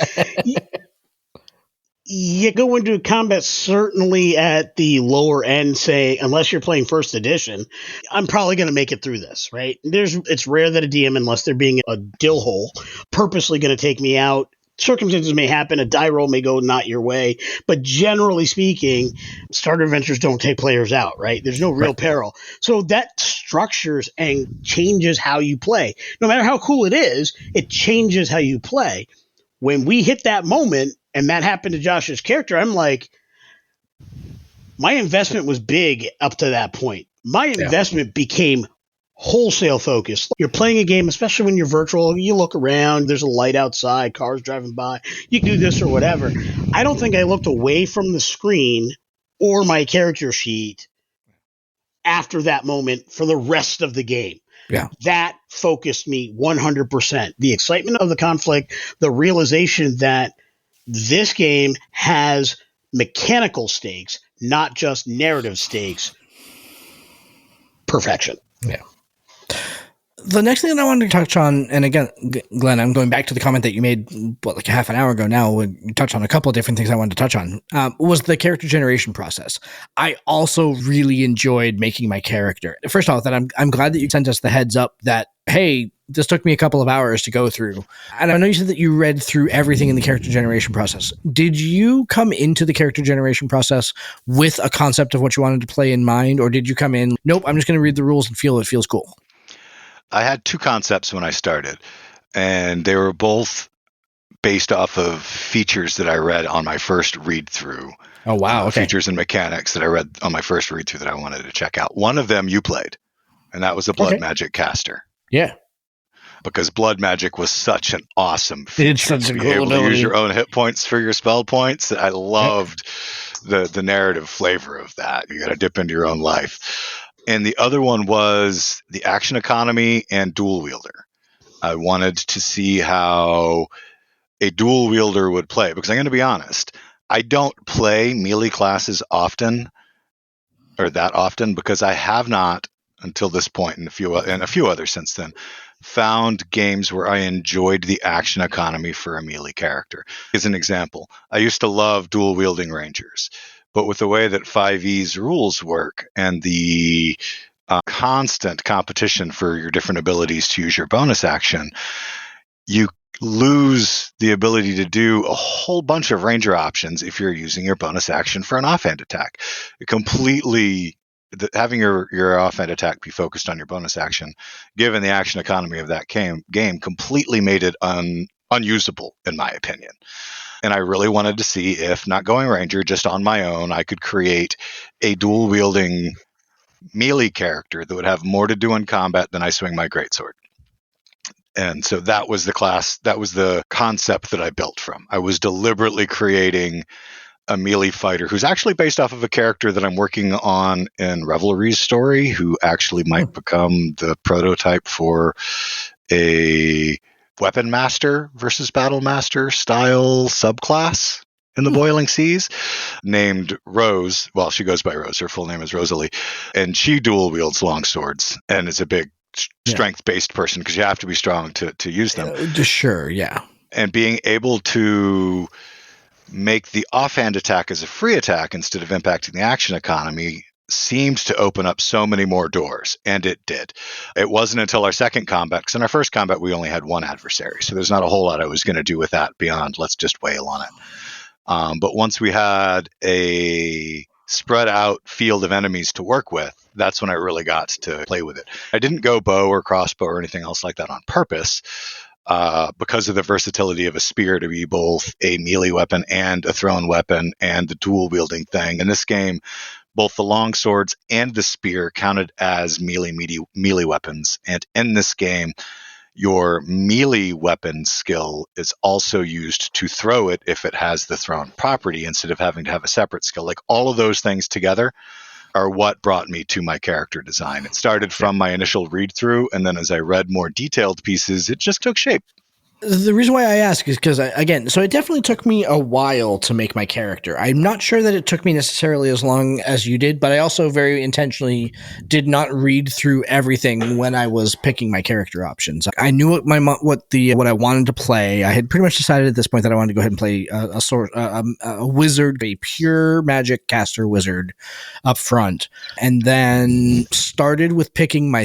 you go into combat certainly at the lower end, say, unless you're playing first edition, I'm probably going to make it through this, right? It's rare that a DM, unless they're being a dill hole, purposely going to take me out. Circumstances may happen. A die roll may go not your way. But generally speaking, starter adventures don't take players out, right? There's no real peril. So that structures and changes how you play. No matter how cool it is, it changes how you play. When we hit that moment, and that happened to Josh's character, I'm like, my investment was big up to that point. My investment became wholesale focus. You're playing a game, especially when you're virtual, you look around, there's a light outside, cars driving by, you can do this or whatever. I don't think I looked away from the screen or my character sheet after that moment for the rest of the game. Yeah. That focused me 100%. The excitement of the conflict, the realization that this game has mechanical stakes, not just narrative stakes. Perfection. Yeah. The next thing that I wanted to touch on, and again, Glenn, I'm going back to the comment that you made like a half an hour ago now, when you touched on a couple of different things I wanted to touch on, was the character generation process. I also really enjoyed making my character. First off, that I'm glad that you sent us the heads up that, hey, this took me a couple of hours to go through. And I know you said that you read through everything in the character generation process. Did you come into the character generation process with a concept of what you wanted to play in mind? Or did you come in, nope, I'm just going to read the rules and feel it feels cool? I had two concepts when I started, and they were both based off of features that I read on my first read through. Oh, wow. Okay. Features and mechanics that I read on my first read through that I wanted to check out. One of them you played, and that was the Blood Magic caster. Yeah. Because Blood Magic was such an awesome feature. It's such a cool able ability. to use your own hit points for your spell points. I loved the narrative flavor of that. You got to dip into your own life. And the other one was the action economy and dual wielder. I wanted to see how a dual wielder would play, because I'm going to be honest, I don't play melee classes often, or that often, because I have not until this point, and a few others since then, found games where I enjoyed the action economy for a melee character. As an example, I used to love dual wielding rangers, but with the way that 5e's rules work and the constant competition for your different abilities to use your bonus action, you lose the ability to do a whole bunch of ranger options if you're using your bonus action for an offhand attack. Having your offhand attack be focused on your bonus action, given the action economy of that game completely made it unusable, in my opinion. And I really wanted to see if, not going ranger, just on my own, I could create a dual wielding melee character that would have more to do in combat than I swing my greatsword. And so that was the concept that I built from. I was deliberately creating a melee fighter who's actually based off of a character that I'm working on in Revelry's story, who actually might become the prototype for a weapon master versus battle master style subclass in the boiling seas, named Rose. Well, she goes by Rose. Her full name is Rosalie. And she dual wields longswords and is a big strength-based person because you have to be strong to use them. Sure, yeah. And being able to make the offhand attack as a free attack instead of impacting the action economy seems to open up so many more doors, and it did. It wasn't until our second combat, because in our first combat we only had one adversary, so there's not a whole lot I was going to do with that beyond let's just wail on it. But once we had a spread out field of enemies to work with, that's when I really got to play with it. I didn't go bow or crossbow or anything else like that on purpose, because of the versatility of a spear to be both a melee weapon and a thrown weapon and the dual wielding thing. In this game, both the long swords and the spear counted as melee weapons. And in this game, your melee weapon skill is also used to throw it if it has the thrown property instead of having to have a separate skill. Like all of those things together are what brought me to my character design. It started from my initial read through, and then as I read more detailed pieces, it just took shape. The reason why I ask is because, again, so it definitely took me a while to make my character. I'm not sure that it took me necessarily as long as you did, but I also very intentionally did not read through everything when I was picking my character options. I knew what I wanted to play. I had pretty much decided at this point that I wanted to go ahead and play a wizard, a pure magic caster wizard up front, and then started with picking my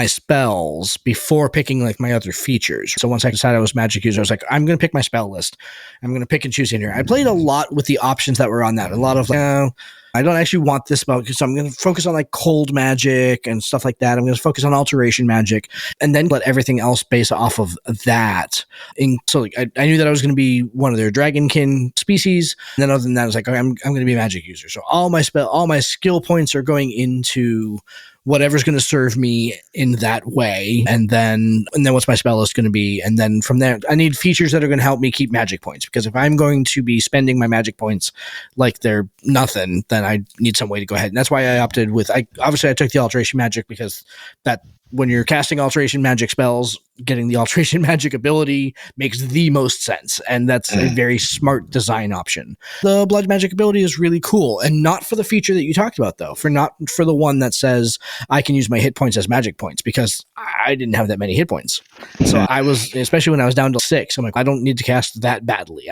spells before picking like my other features. So once I decided I was magic user, I was like, I'm going to pick my spell list. I'm going to pick and choose in here. I played a lot with the options that were on that. A lot of like, I don't actually want this spell, so I'm going to focus on like cold magic and stuff like that. I'm going to focus on alteration magic and then let everything else base off of that. And so like, I knew that I was going to be one of their dragonkin species. And then other than that, I was like, okay, I'm going to be a magic user. So all my skill points are going into whatever's going to serve me in that way. And then what's my spell list going to be? And then from there, I need features that are going to help me keep magic points, because if I'm going to be spending my magic points like they're nothing, then I need some way to go ahead. And that's why I opted with, obviously I took the alteration magic, because that when you're casting alteration magic spells, getting the alteration magic ability makes the most sense. And that's a very smart design option. The blood magic ability is really cool, and not for the feature that you talked about though, not for the one that says I can use my hit points as magic points, because I didn't have that many hit points. So I was, especially when I was down to 6, I'm like, I don't need to cast that badly.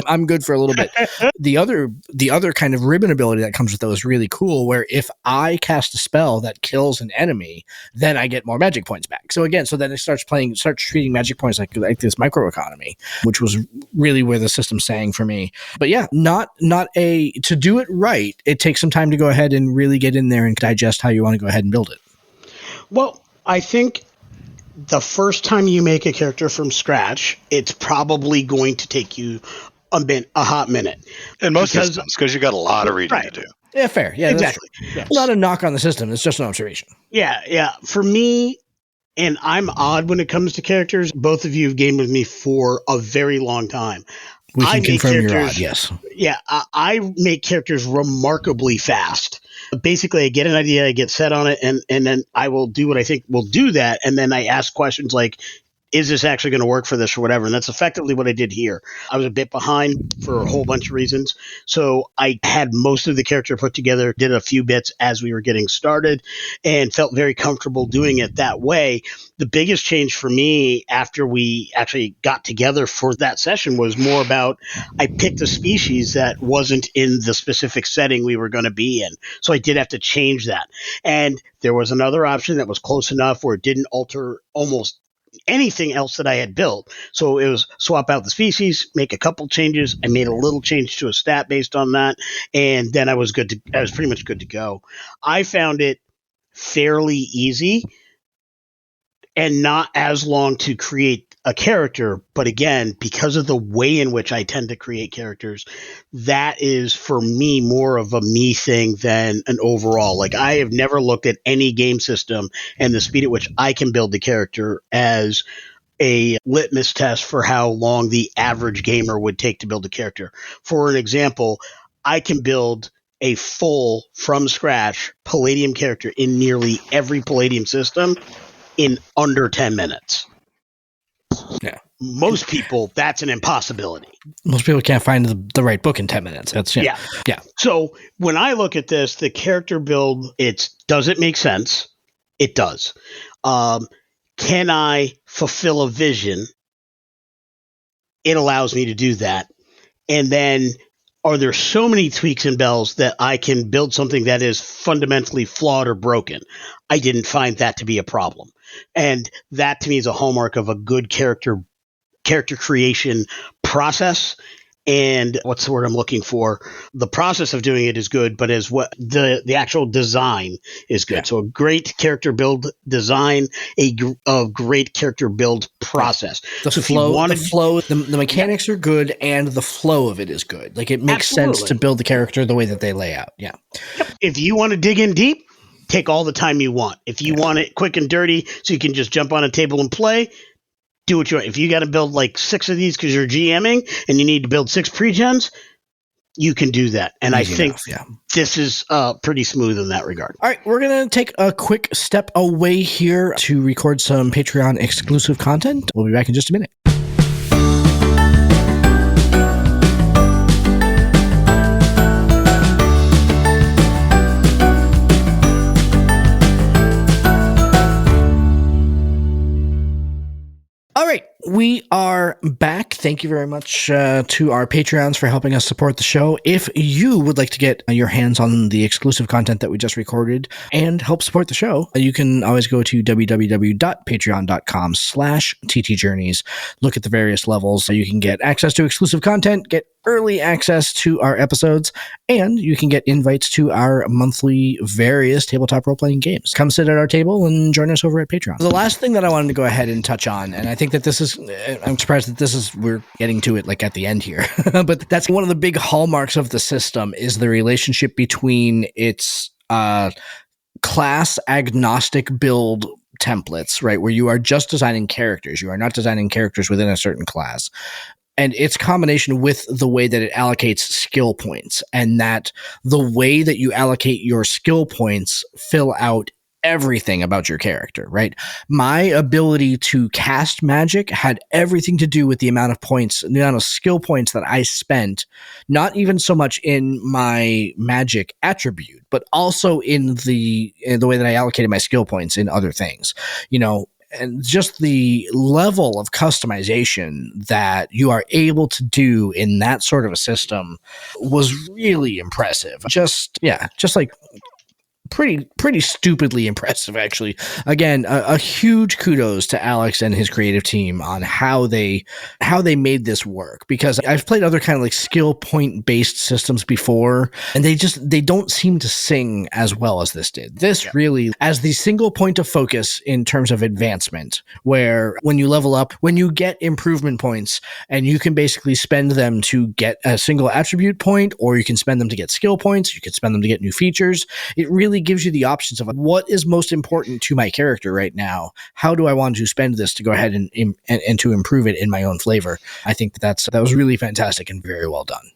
I'm good for a little bit. The other kind of ribbon ability that comes with those is really cool, where if I cast a spell that kills an enemy, then I get more magic points back. So again, then it starts treating magic points like this microeconomy, which was really where the system sang for me. But yeah, to do it right, it takes some time to go ahead and really get in there and digest how you want to go ahead and build it. Well, I think the first time you make a character from scratch, it's probably going to take you a hot minute. In most systems, because you got a lot of reading to do. Yeah, fair. Yeah, exactly. Yeah. Not a knock on the system. It's just an observation. Yeah. For me, and I'm odd when it comes to characters, both of you have gamed with me for a very long time. We can confirm you're odd, yes. Yeah, I make characters remarkably fast. Basically, I get an idea, I get set on it, and then I will do what I think will do that, and then I ask questions like, is this actually going to work for this or whatever? And that's effectively what I did here. I was a bit behind for a whole bunch of reasons. So I had most of the character put together, did a few bits as we were getting started, and felt very comfortable doing it that way. The biggest change for me after we actually got together for that session was more about, I picked a species that wasn't in the specific setting we were going to be in. So I did have to change that. And there was another option that was close enough where it didn't alter almost anything else that I had built. So it was swap out the species, make a couple changes. I made a little change to a stat based on that. And then I was pretty much good to go. I found it fairly easy and not as long to create a character. But again, because of the way in which I tend to create characters, that is for me more of a me thing than an overall. Like, I have never looked at any game system and the speed at which I can build the character as a litmus test for how long the average gamer would take to build a character. For an example, I can build a full from scratch Palladium character in nearly every Palladium system in under 10 minutes. Yeah. most people, that's an impossibility. Most people can't find the right book in 10 minutes. That's yeah. So when I look at this, the character build, does it make sense? It does. Can I fulfill a vision? It allows me to do that. And then are there so many tweaks and bells that I can build something that is fundamentally flawed or broken? I didn't find that to be a problem. And that to me is a hallmark of a good character creation process. And what's the word I'm looking for? The process of doing it is good, but as what the actual design is good. Yeah. So a great character build design, a great character build process. The mechanics are good, and the flow of it is good. Like, it makes sense to build the character the way that they lay out. Yeah. If you want to dig in deep, take all the time you want. If you want it quick and dirty so you can just jump on a table and play, do what you want. If you got to build like 6 of these because you're GMing and you need to build 6 pre-gens, you can do that. And I think this is pretty smooth in that regard. All right, we're going to take a quick step away here to record some Patreon exclusive content. We'll be back in just a minute. All right, we are back. Thank you very much to our Patreons for helping us support the show. If you would like to get your hands on the exclusive content that we just recorded and help support the show, you can always go to www.patreon.com/ttjourneys. Look at the various levels. So you can get access to exclusive content, get early access to our episodes, and you can get invites to our monthly various tabletop role-playing games. Come sit at our table and join us over at Patreon. The last thing that I wanted to go ahead and touch on, and I think that I'm surprised that we're getting to it like at the end here, but that's one of the big hallmarks of the system is the relationship between its class-agnostic build templates, right? Where you are just designing characters. You are not designing characters within a certain class. And its combination with the way that it allocates skill points, and that the way that you allocate your skill points fill out everything about your character, right? My ability to cast magic had everything to do with the amount of points, the amount of skill points that I spent, not even so much in my magic attribute, but also in the way that I allocated my skill points in other things, and just the level of customization that you are able to do in that sort of a system was really impressive. Just like pretty stupidly impressive, actually. Again, a huge kudos to Alex and his creative team on how they made this work, because I've played other kind of like skill point based systems before, and they don't seem to sing as well as this did. This really, as the single point of focus in terms of advancement, where when you level up, when you get improvement points, and you can basically spend them to get a single attribute point, or you can spend them to get skill points, you can spend them to get new features. It really gives you the options of what is most important to my character right now. How do I want to spend this to go ahead and to improve it in my own flavor? I think that was really fantastic and very well done.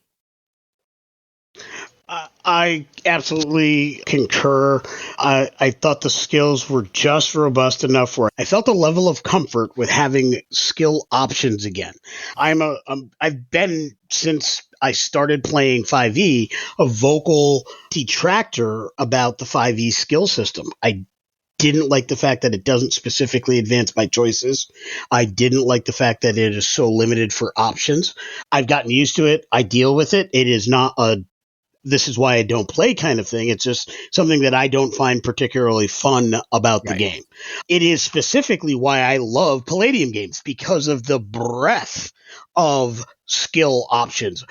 I absolutely concur. I thought the skills were just robust enough where I felt a level of comfort with having skill options again. I've been, since I started playing 5e, a vocal detractor about the 5e skill system. I didn't like the fact that it doesn't specifically advance my choices. I didn't like the fact that it is so limited for options. I've gotten used to it. I deal with it. It is not this is why I don't play kind of thing. It's just something that I don't find particularly fun about the game. It is specifically why I love Palladium games, because of the breadth of skill options.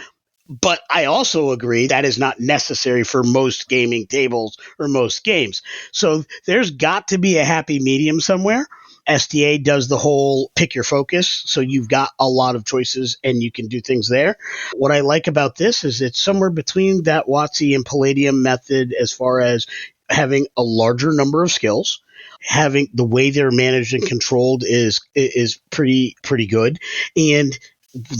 But I also agree that is not necessary for most gaming tables or most games. So there's got to be a happy medium somewhere. STA does the whole pick your focus, so you've got a lot of choices and you can do things there. What I like about this is it's somewhere between that WotC and Palladium method as far as having a larger number of skills. Having the way they're managed and controlled is pretty good. And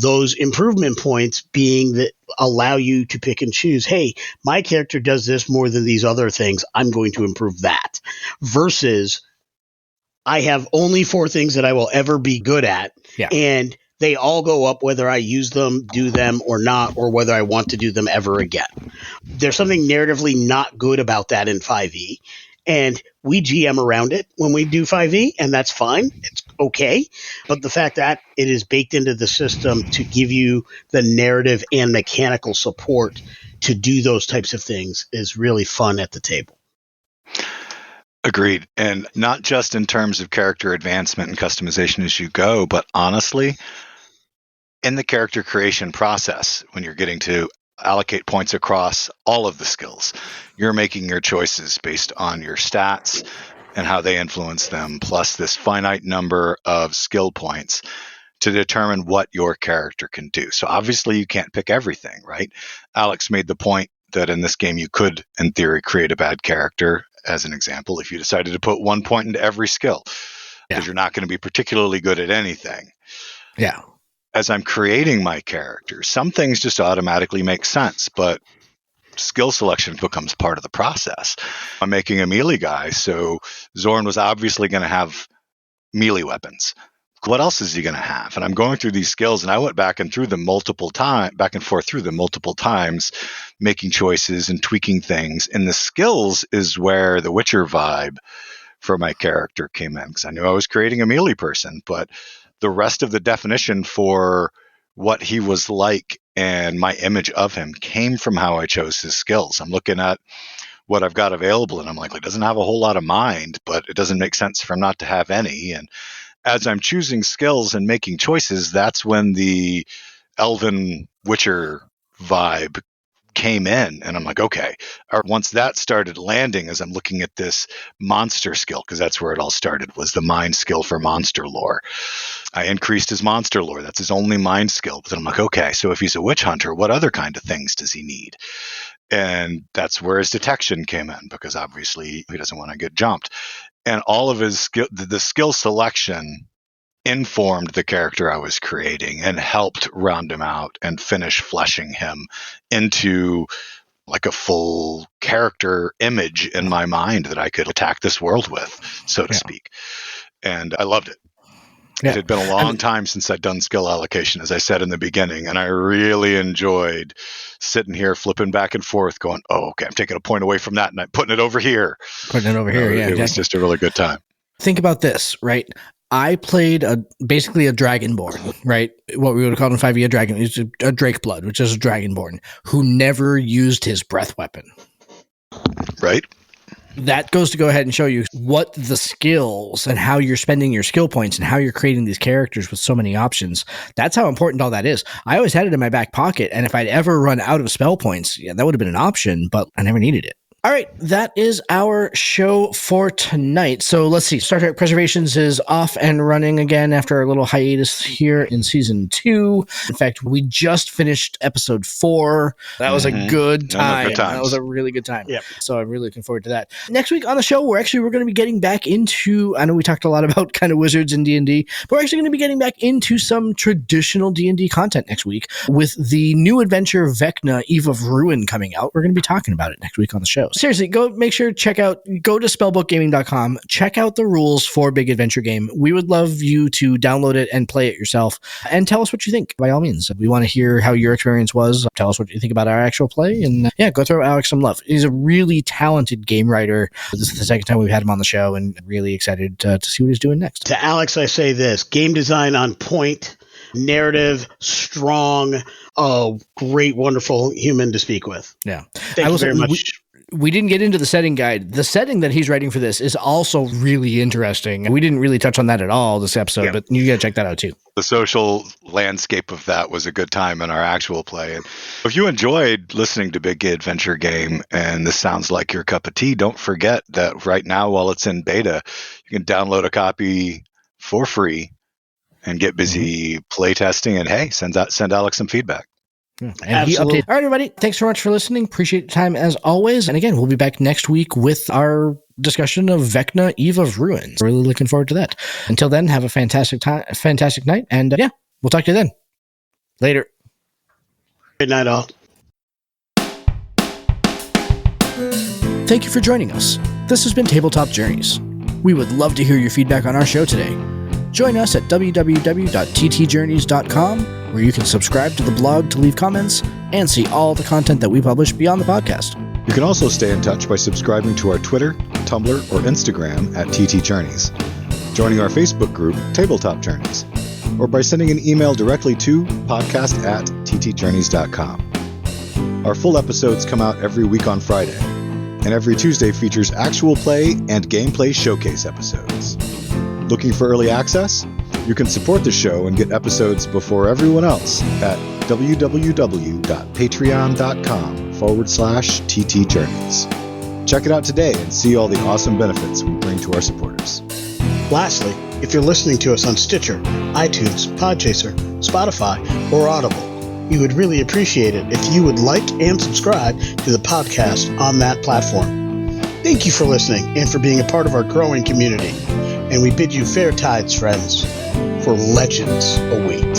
those improvement points being that allow you to pick and choose, hey, my character does this more than these other things, I'm going to improve that. Versus I have only 4 things that I will ever be good at. Yeah. And they all go up whether I use them, do them, or not, or whether I want to do them ever again. There's something narratively not good about that in 5e. And we GM around it when we do 5e, and that's fine. It's okay. But the fact that it is baked into the system to give you the narrative and mechanical support to do those types of things is really fun at the table. Agreed. And not just in terms of character advancement and customization as you go, but honestly, in the character creation process, when you're getting to allocate points across all of the skills, you're making your choices based on your stats and how they influence them, plus this finite number of skill points to determine what your character can do. So obviously you can't pick everything, right? Alex made the point that in this game you could, in theory, create a bad character, as an example, if you decided to put 1 point into every skill, because you're not going to be particularly good at anything. Yeah. As I'm creating my character, some things just automatically make sense, but skill selection becomes part of the process. I'm making a melee guy, so Zorn was obviously going to have melee weapons. What else is he going to have? And I'm going through these skills, and I went back and forth through them multiple times, making choices and tweaking things. And the skills is where the Witcher vibe for my character came in, because I knew I was creating a melee person, but the rest of the definition for what he was like and my image of him came from how I chose his skills. I'm looking at what I've got available, and I'm like, he doesn't have a whole lot of mind, but it doesn't make sense for him not to have any. And as I'm choosing skills and making choices, that's when the Elven Witcher vibe came in, and I'm like, okay. Or once that started landing, as I'm looking at this monster skill, because that's where it all started, was the mind skill for monster lore. I increased his monster lore. That's his only mind skill. But then I'm like, okay, so if he's a witch hunter, what other kind of things does he need? And that's where his detection came in, because obviously he doesn't want to get jumped. And all of his skill, the skill selection informed the character I was creating and helped round him out and finish fleshing him into like a full character image in my mind that I could attack this world with, so to speak. And I loved it. Yeah. It had been a long time since I'd done skill allocation, as I said in the beginning, and I really enjoyed sitting here flipping back and forth going, oh, okay, I'm taking a point away from that and I'm putting it over here. It was just a really good time. Think about this, right? I played basically a Dragonborn, right? What we would have called in 5e a dragon, is a Drakeblood, which is a Dragonborn, who never used his breath weapon. Right. That goes to go ahead and show you what the skills and how you're spending your skill points and how you're creating these characters with so many options. That's how important all that is. I always had it in my back pocket, and if I'd ever run out of spell points, that would have been an option, but I never needed it. All right, that is our show for tonight. So let's see. Star Trek Preservations is off and running again after a little hiatus here in season 2. In fact, we just finished episode 4. That was a good time. That was a really good time. Yep. So I'm really looking forward to that. Next week on the show, we're going to be getting back into, I know we talked a lot about kind of wizards and D&D, but we're actually going to be getting back into some traditional D&D content next week with the new adventure Vecna, Eve of Ruin coming out. We're going to be talking about it next week on the show. Seriously, go to spellbookgaming.com, check out the rules for Big Adventure Game. We would love you to download it and play it yourself and tell us what you think. By all means, we want to hear how your experience was. Tell us what you think about our actual play, and go throw Alex some love. He's a really talented game writer. This is the second time we've had him on the show, and really excited to see what he's doing next. To Alex, I say this: game design on point, narrative strong, great, wonderful human to speak with. Yeah. Thank you very much. We didn't get into the setting guide. The setting that he's writing for this is also really interesting. We didn't really touch on that at all this episode, but you got to check that out too. The social landscape of that was a good time in our actual play. And if you enjoyed listening to Big Adventure Game and this sounds like your cup of tea, don't forget that right now, while it's in beta, you can download a copy for free and get busy playtesting. And hey, send Alex some feedback. And he updated. All right, everybody. Thanks so much for listening. Appreciate your time as always. And again, we'll be back next week with our discussion of Vecna, Eve of Ruin. Really looking forward to that. Until then, have a fantastic night. And we'll talk to you then. Later. Good night, all. Thank you for joining us. This has been Tabletop Journeys. We would love to hear your feedback on our show today. Join us at www.ttjourneys.com, where you can subscribe to the blog to leave comments and see all the content that we publish beyond the podcast. You can also stay in touch by subscribing to our Twitter, Tumblr, or Instagram at TT Journeys, joining our Facebook group, Tabletop Journeys, or by sending an email directly to podcast@ttjourneys.com. Our full episodes come out every week on Friday, and every Tuesday features actual play and gameplay showcase episodes. Looking for early access? You can support the show and get episodes before everyone else at www.patreon.com/ttjourneys. Check it out today and see all the awesome benefits we bring to our supporters. Lastly, if you're listening to us on Stitcher, iTunes, Podchaser, Spotify, or Audible, we would really appreciate it if you would like and subscribe to the podcast on that platform. Thank you for listening and for being a part of our growing community. And we bid you fair tides, friends, for legends await.